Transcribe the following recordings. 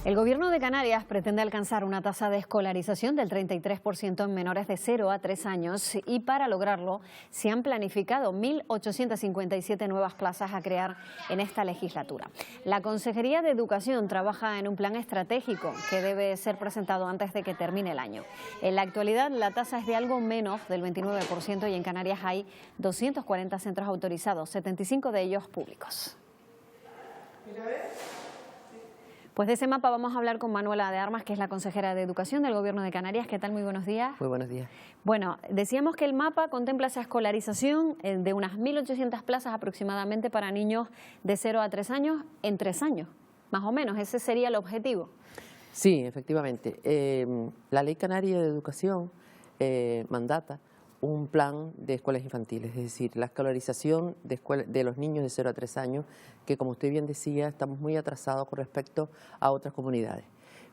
El Gobierno de Canarias pretende alcanzar una tasa de escolarización del 33% en menores de 0 a 3 años y para lograrlo se han planificado 1.857 nuevas plazas a crear en esta legislatura. La Consejería de Educación trabaja en un plan estratégico que debe ser presentado antes de que termine el año. En la actualidad la tasa es de algo menos del 29% y en Canarias hay 240 centros autorizados, 75 de ellos públicos. Pues de ese mapa vamos a hablar con Manuela de Armas, que es la consejera de Educación del Gobierno de Canarias. ¿Qué tal? Muy buenos días. Muy buenos días. Bueno, decíamos que el mapa contempla esa escolarización de unas 1.800 plazas aproximadamente para niños de 0 a 3 años en 3 años, más o menos. Ese sería el objetivo. Sí, efectivamente. La Ley Canaria de Educación mandata un plan de escuelas infantiles, es decir, la escolarización de los niños de 0 a 3 años, que como usted bien decía, estamos muy atrasados con respecto a otras comunidades.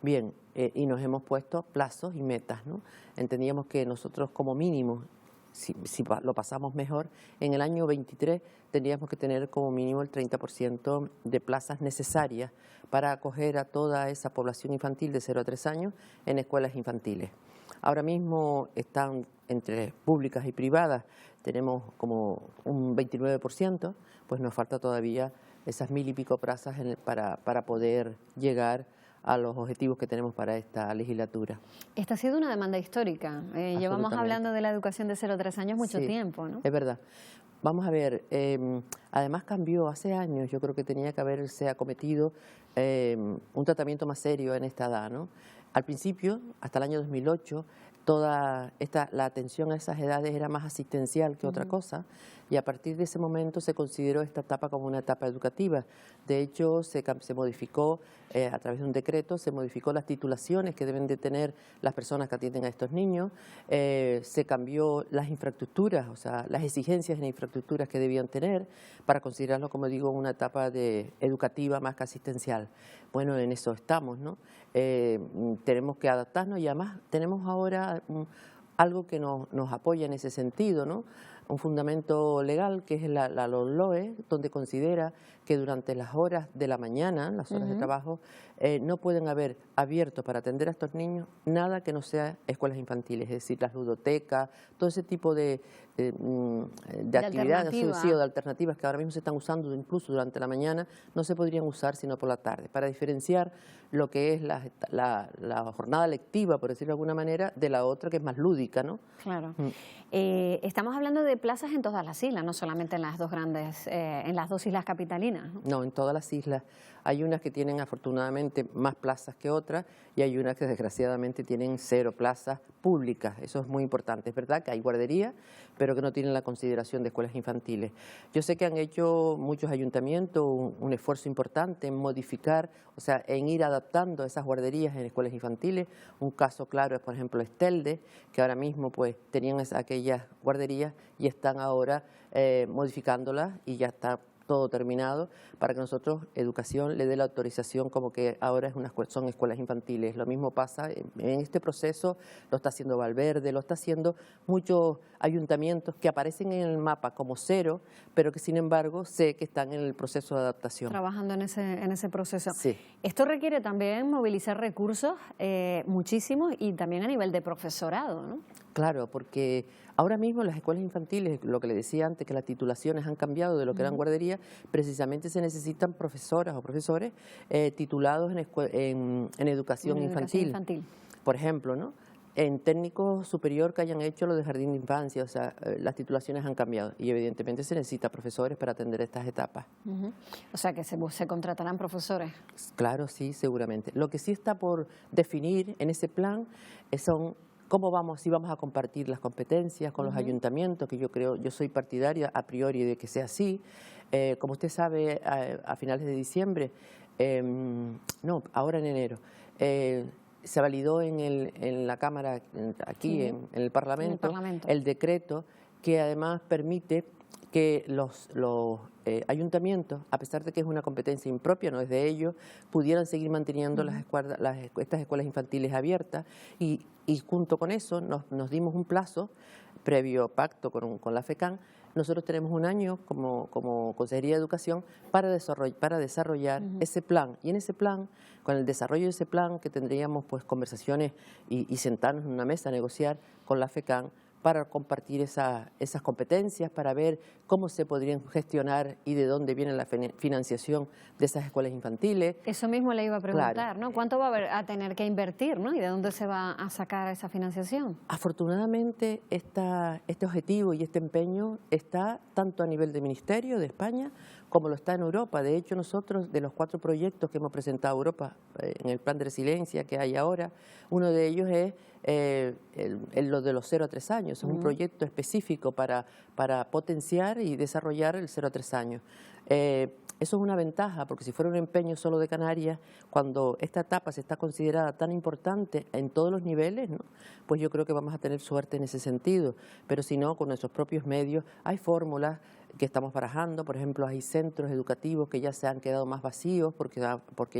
Bien, y nos hemos puesto plazos y metas, ¿no? Entendíamos que nosotros como mínimo, si lo pasamos mejor, en el año 23 tendríamos que tener como mínimo el 30% de plazas necesarias para acoger a toda esa población infantil de 0 a 3 años en escuelas infantiles. Ahora mismo están entre públicas y privadas, tenemos como un 29%, pues nos falta todavía esas 1.000 y pico plazas para poder llegar a los objetivos que tenemos para esta legislatura. Esta ha sido una demanda histórica. Llevamos hablando de la educación de 0 a 3 años mucho tiempo, ¿no? Es verdad. Vamos a ver, además cambió hace años, yo creo que tenía que haberse acometido un tratamiento más serio en esta edad, ¿no? Al principio, hasta el año 2008, la atención a esas edades era más asistencial que otra cosa, y a partir de ese momento se consideró esta etapa como una etapa educativa. De hecho, se modificó, a través de un decreto, se modificó las titulaciones que deben de tener las personas que atienden a estos niños, se cambió las infraestructuras, o sea, las exigencias en infraestructuras que debían tener para considerarlo, como digo, una etapa educativa más que asistencial. Bueno, en eso estamos, ¿no? Tenemos que adaptarnos y además tenemos ahora algo que nos apoya en ese sentido, ¿no? Un fundamento legal que es la LOMLOE, donde considera que durante las horas de la mañana, las horas de trabajo, no pueden haber abierto para atender a estos niños nada que no sea escuelas infantiles, es decir, las ludotecas, todo ese tipo de actividades o de alternativas que ahora mismo se están usando incluso durante la mañana, no se podrían usar sino por la tarde, para diferenciar lo que es la jornada lectiva, por decirlo de alguna manera, de la otra que es más lúdica, ¿no? Claro. Estamos hablando de plazas en todas las islas, no solamente en las dos grandes, en las dos islas capitalinas, ¿no? No, en todas las islas. Hay unas que tienen afortunadamente más plazas que otras y hay unas que desgraciadamente tienen 0 plazas públicas. Eso es muy importante. Es verdad que hay guarderías, pero que no tienen la consideración de escuelas infantiles. Yo sé que han hecho muchos ayuntamientos un esfuerzo importante en modificar, o sea, en ir adaptando esas guarderías en escuelas infantiles. Un caso claro es, por ejemplo, Estelde, que ahora mismo pues tenían aquellas guarderías y están ahora modificándolas y ya está todo terminado, para que nosotros, Educación, le dé la autorización como que ahora son escuelas infantiles. Lo mismo pasa en este proceso, lo está haciendo Valverde, lo está haciendo muchos ayuntamientos que aparecen en el mapa como 0, pero que sin embargo sé que están en el proceso de adaptación. Trabajando en ese proceso. Sí. Esto requiere también movilizar recursos muchísimos y también a nivel de profesorado, ¿no? Claro, porque ahora mismo las escuelas infantiles, lo que le decía antes, que las titulaciones han cambiado de lo que eran guarderías, precisamente se necesitan profesoras o profesores titulados en educación infantil. Por ejemplo, ¿no? En técnico superior que hayan hecho lo de jardín de infancia, o sea, las titulaciones han cambiado y evidentemente se necesita profesores para atender estas etapas. O sea, que se contratarán profesores. Claro, sí, seguramente. Lo que sí está por definir en ese plan son si vamos a compartir las competencias con los ayuntamientos, que yo soy partidaria a priori de que sea así. Como usted sabe, a finales de diciembre, ahora en enero, se validó en la Cámara, aquí en el Parlamento, el decreto que además permite que los ayuntamientos, a pesar de que es una competencia impropia, no es de ellos, pudieran seguir manteniendo estas escuelas infantiles abiertas y junto con eso nos dimos un plazo, previo pacto con la FECAN, nosotros tenemos un año como Consejería de Educación para desarrollar ese plan. Y en ese plan, con el desarrollo de ese plan, que tendríamos pues conversaciones y sentarnos en una mesa a negociar con la FECAN para compartir esas competencias, para ver cómo se podrían gestionar y de dónde viene la financiación de esas escuelas infantiles. Eso mismo le iba a preguntar, Claro. ¿no? ¿Cuánto va a tener que invertir, ¿no? ¿Y de dónde se va a sacar esa financiación? Afortunadamente, este objetivo y este empeño está tanto a nivel de Ministerio de España como lo está en Europa. De hecho, nosotros, de los 4 proyectos que hemos presentado a Europa en el plan de resiliencia que hay ahora, uno de ellos es lo de los 0 a 3 años. Es un proyecto específico para potenciar y desarrollar el 0 a 3 años. Eso es una ventaja, porque si fuera un empeño solo de Canarias, cuando esta etapa se está considerada tan importante en todos los niveles, ¿no? Pues yo creo que vamos a tener suerte en ese sentido. Pero si no, con nuestros propios medios hay fórmulas que estamos barajando. Por ejemplo, hay centros educativos que ya se han quedado más vacíos porque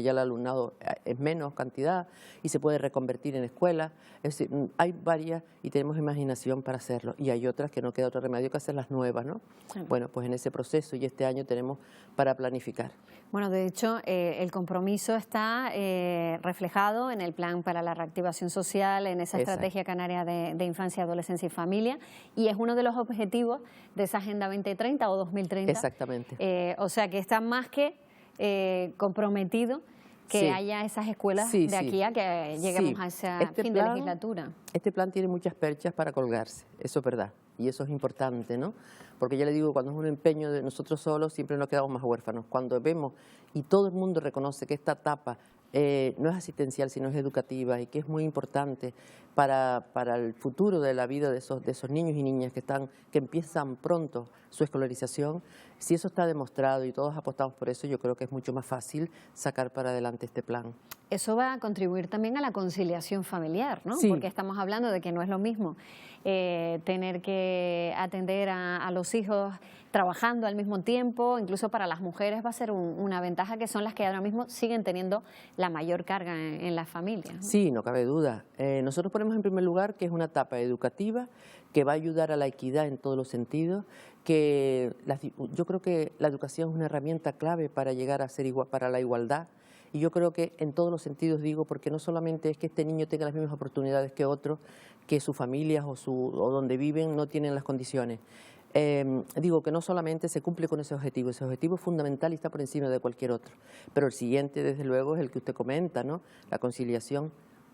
ya el alumnado es menos cantidad y se puede reconvertir en escuelas. Es decir, hay varias y tenemos imaginación para hacerlo. Y hay otras que no queda otro remedio que hacerlas nuevas, ¿no? Sí. Bueno, pues en ese proceso y este año tenemos para planificar. Bueno, de hecho, el compromiso está reflejado en el Plan para la Reactivación Social, en esa Estrategia Canaria de Infancia, Adolescencia y Familia, y es uno de los objetivos de esa Agenda 2030 o 2030. Exactamente. O sea que está más que comprometido que haya esas escuelas de aquí a que lleguemos a ese fin de legislatura. Este plan tiene muchas perchas para colgarse, eso es verdad, y eso es importante, ¿no? Porque ya le digo, cuando es un empeño de nosotros solos, siempre nos quedamos más huérfanos. Cuando vemos y todo el mundo reconoce que esta etapa no es asistencial, sino es educativa y que es muy importante para el futuro de la vida de esos niños y niñas que empiezan pronto su escolarización, si eso está demostrado y todos apostamos por eso, yo creo que es mucho más fácil sacar para adelante este plan. Eso va a contribuir también a la conciliación familiar, ¿no? Sí. Porque estamos hablando de que no es lo mismo tener que atender a los hijos trabajando al mismo tiempo. Incluso para las mujeres va a ser una ventaja, que son las que ahora mismo siguen teniendo la mayor carga en las familias, ¿no? Sí, no cabe duda. Nosotros ponemos en primer lugar que es una etapa educativa que va a ayudar a la equidad en todos los sentidos, yo creo que la educación es una herramienta clave para llegar a ser igual, para la igualdad. Y yo creo que en todos los sentidos digo, porque no solamente es que este niño tenga las mismas oportunidades que otros, que sus familias o donde viven no tienen las condiciones. Digo que no solamente se cumple con ese objetivo es fundamental y está por encima de cualquier otro. Pero el siguiente, desde luego, es el que usted comenta, ¿no? La conciliación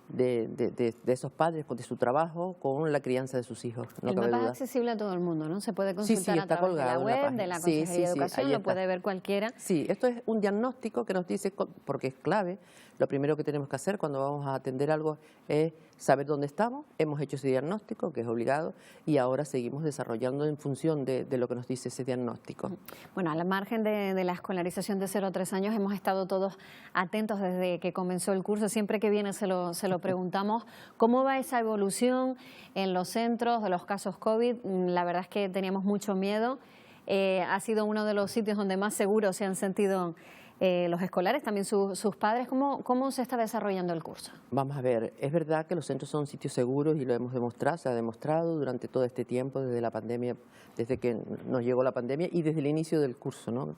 de esos padres, de su trabajo, con la crianza de sus hijos. No el mapa es accesible a todo el mundo, ¿no? Se puede consultar a través de la web, de la Consejería de Educación, lo puede ver cualquiera. Sí, esto es un diagnóstico que nos dice, porque es clave, lo primero que tenemos que hacer cuando vamos a atender algo es saber dónde estamos, hemos hecho ese diagnóstico, que es obligado, y ahora seguimos desarrollando en función de lo que nos dice ese diagnóstico. Bueno, al margen de la escolarización de 0 a 3 años, hemos estado todos atentos desde que comenzó el curso. Siempre que viene se lo preguntamos. ¿Cómo va esa evolución en los centros de los casos COVID? La verdad es que teníamos mucho miedo. Ha sido uno de los sitios donde más seguros se han sentido los escolares, también sus padres. ¿Cómo se está desarrollando el curso? Vamos a ver, es verdad que los centros son sitios seguros y lo hemos demostrado, se ha demostrado durante todo este tiempo, desde la pandemia, desde que nos llegó la pandemia y desde el inicio del curso, ¿no?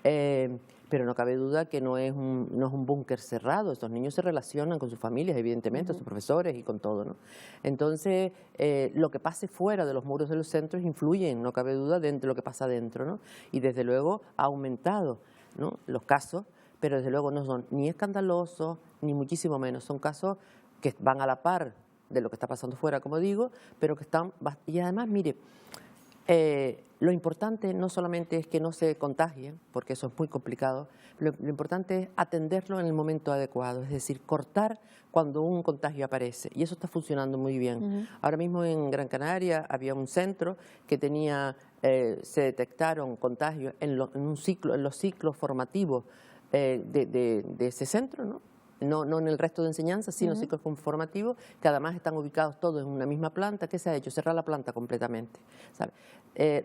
Pero no cabe duda que no es un búnker cerrado. Estos niños se relacionan con sus familias, evidentemente, sus profesores y con todo, ¿no? Entonces, lo que pase fuera de los muros de los centros influye, no cabe duda, de lo que pasa dentro, ¿no? Y desde luego ha aumentado, ¿no?, los casos, pero desde luego no son ni escandalosos, ni muchísimo menos. Son casos que van a la par de lo que está pasando fuera, como digo, pero que están... Y además, mire, lo importante no solamente es que no se contagien, porque eso es muy complicado, lo importante es atenderlo en el momento adecuado, es decir, cortar cuando un contagio aparece, y eso está funcionando muy bien. Ahora mismo en Gran Canaria había un centro que tenía, se detectaron contagios en los ciclos formativos de ese centro, ¿no? no en el resto de enseñanza, sino ciclos conformativos, que además están ubicados todos en una misma planta. ¿Qué se ha hecho? Cerrar la planta completamente, ¿sabe?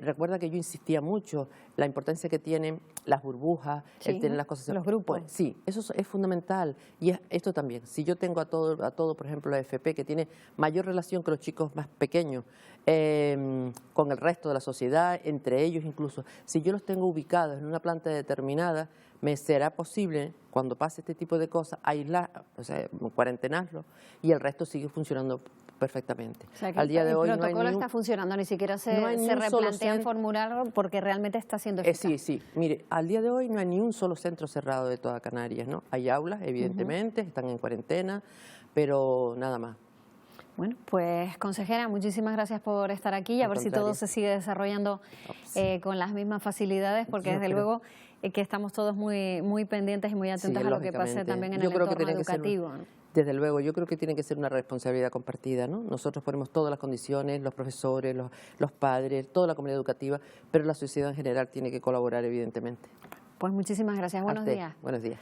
Recuerda que yo insistía mucho la importancia que tienen las burbujas, el tener las cosas... Los grupos. Pues, sí, eso es fundamental. Y esto también, si yo tengo a todo, por ejemplo, la FP, que tiene mayor relación con los chicos más pequeños, con el resto de la sociedad, entre ellos incluso, si yo los tengo ubicados en una planta determinada, me será posible, cuando pase este tipo de cosas, aislar, o sea, cuarentenarlo, y el resto sigue funcionando perfectamente. O sea, que al día de hoy el protocolo está funcionando, ni siquiera se replantean formularlo porque realmente está siendo eficaz. Sí. Mire, al día de hoy no hay ni un solo centro cerrado de toda Canarias, ¿no? Hay aulas, evidentemente, están en cuarentena, pero nada más. Bueno, pues consejera, muchísimas gracias por estar aquí y a ver si todo se sigue desarrollando con las mismas facilidades, porque desde luego que estamos todos muy pendientes y muy atentos a lo que pase también en el entorno educativo. Desde luego, yo creo que tiene que ser una responsabilidad compartida, ¿no? Nosotros ponemos todas las condiciones, los profesores, los padres, toda la comunidad educativa, pero la sociedad en general tiene que colaborar, evidentemente. Pues muchísimas gracias. Buenos días. Buenos días.